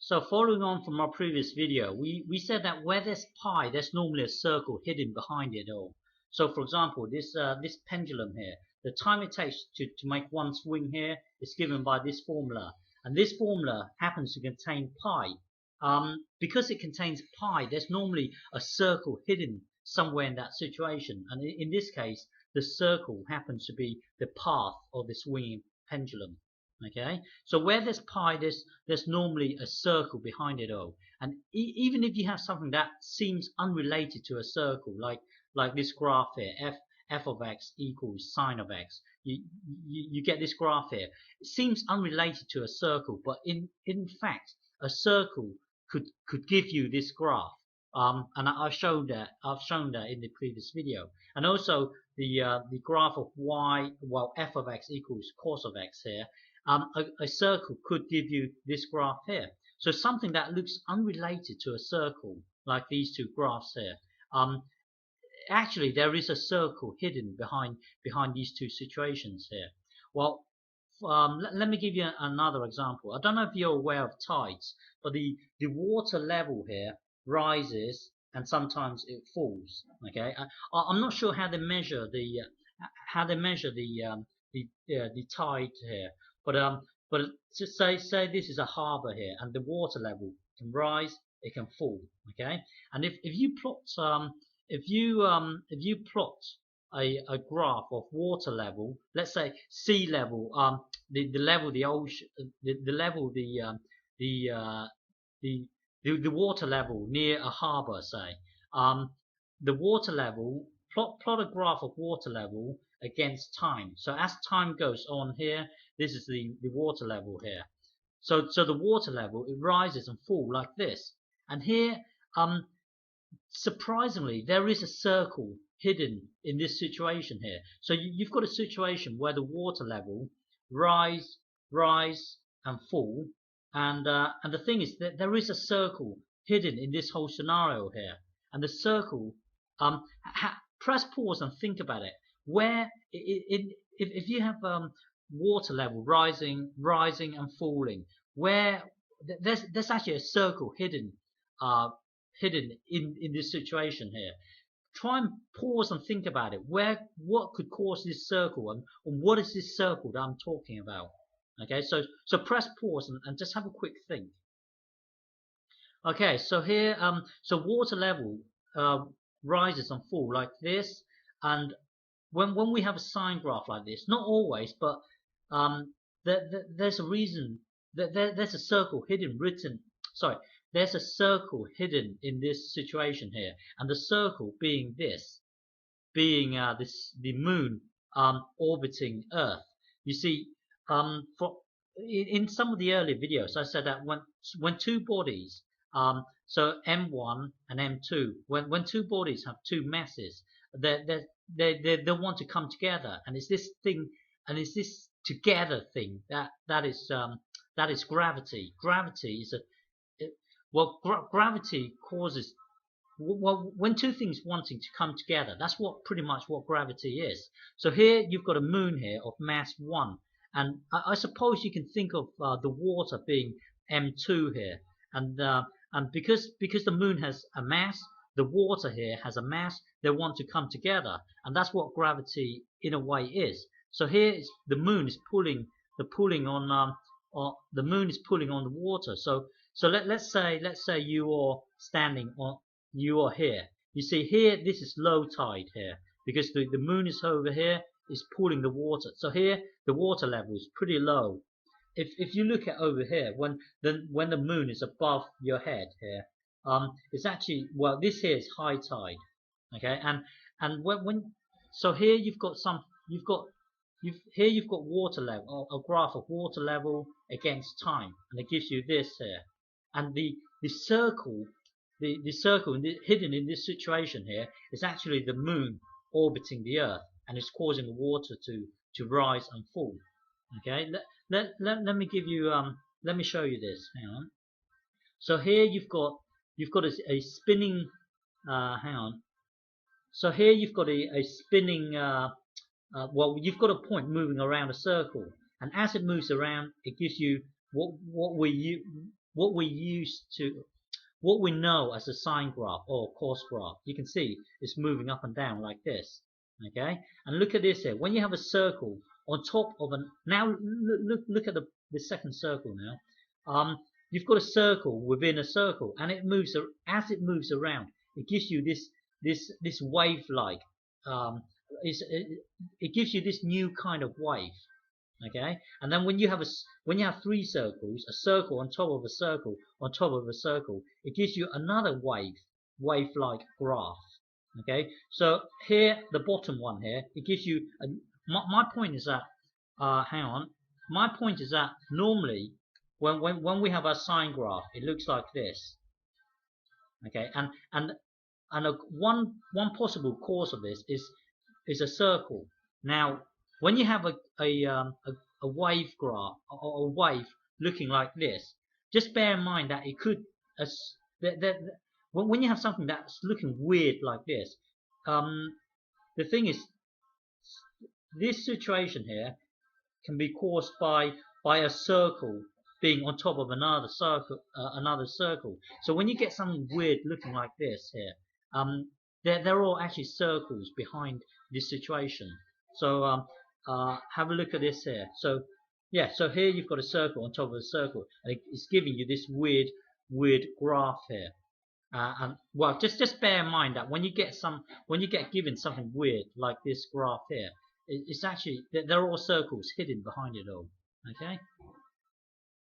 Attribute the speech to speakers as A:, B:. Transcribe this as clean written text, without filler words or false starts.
A: So following on from our previous video, we said that where there's pi, there's normally a circle hidden behind it all. So for example, this pendulum here, the time it takes to make one swing here is given by this formula. And this formula happens to contain pi. Because it contains pi, there's normally a circle hidden somewhere in that situation. And in this case, the circle happens to be the path of the swinging pendulum. Okay, so where there's pi, there's normally a circle behind it all. And even if you have something that seems unrelated to a circle, like this graph here, f of x equals sine of x, you get this graph here. It seems unrelated to a circle, but in fact, a circle could give you this graph. And I've shown that in the previous video. And also the graph of y, well, f of x equals cos of x here. A circle could give you this graph here. So something that looks unrelated to a circle, like these two graphs here. Actually, there is a circle hidden behind these two situations here. Well, let me give you another example. I don't know if you're aware of tides, but the water level here rises and sometimes it falls. Okay, I'm not sure how they measure the tide here, but just say this is a harbour here, and the water level can rise, it can fall. Okay, and if you plot a graph of water level, let's say sea level, the level of the ocean, the level of the water level near a harbour, say, the water level, plot a graph of water level against time. So as time goes on here, this is the water level here. So the water level, it rises and falls like this. And here, surprisingly, there is a circle hidden in this situation here. So you've got a situation where the water level rise and fall, and the thing is that there is a circle hidden in this whole scenario here. And the circle, press pause and think about it. Where if you have water level rising and falling, where there's actually a circle hidden in this situation here. Try and pause and think about it. What could cause this circle, and what is this circle that I'm talking about? Okay, so press pause and just have a quick think. Okay, so here, so water level rises and falls like this, and when we have a sine graph like this, not always, but there's a reason that there's a circle hidden there's a circle hidden in this situation here, and the circle being the moon orbiting Earth. You see, in some of the earlier videos, I said that when two bodies, so M1 and M2, when two bodies have two masses, they want to come together, and it's this thing, and it's this together thing that is gravity. Gravity is gravity causes, when two things wanting to come together, that's pretty much what gravity is. So here you've got a moon here of mass 1, and I suppose you can think of the water being M2 here, and because the moon has a mass, the water here has a mass, they want to come together, and that's what gravity in a way is. So here the moon is pulling on the moon is pulling on the water. So let's say you are here. You see here, this is low tide here, because the moon is over here, is pulling the water. So here the water level is pretty low. If you look at over here, when the moon is above your head here, it's actually, well, this here is high tide. Okay, and so here you've got water level, a graph of water level against time, and it gives you this here. And the circle hidden in this situation here is actually the moon orbiting the Earth, and it's causing the water to rise and fall. Okay, let me give you let me show you this. Hang on. So here you've got a spinning. Hang on. So here you've got a spinning. Well, you've got a point moving around a circle, and as it moves around, it gives you what what we used to, what we know as a sine graph or cos graph. You can see it's moving up and down like this. Okay, and look at this here. When you have a circle on top of an, now look at the second circle now. You've got a circle within a circle, and it moves as it moves around. It gives you this wave like. It gives you this new kind of wave. Okay, and then when you have three circles, a circle on top of a circle on top of a circle, it gives you another wave-like graph. Okay, so here the bottom one here, it gives you my point is that hang on, my point is that normally when we have a sine graph, it looks like this. Okay, and one possible cause of this is a circle. Now, when you have a wave graph or a wave looking like this, just bear in mind that it could when you have something that's looking weird like this, the thing is, this situation here can be caused by a circle being on top of another circle. So when you get something weird looking like this here, they're all actually circles behind this situation. So have a look at this here. So yeah, so here you've got a circle on top of a circle, and it's giving you this weird graph here. And well, just bear in mind that when you get given something weird like this graph here, it's actually they're all circles hidden behind it all. Okay.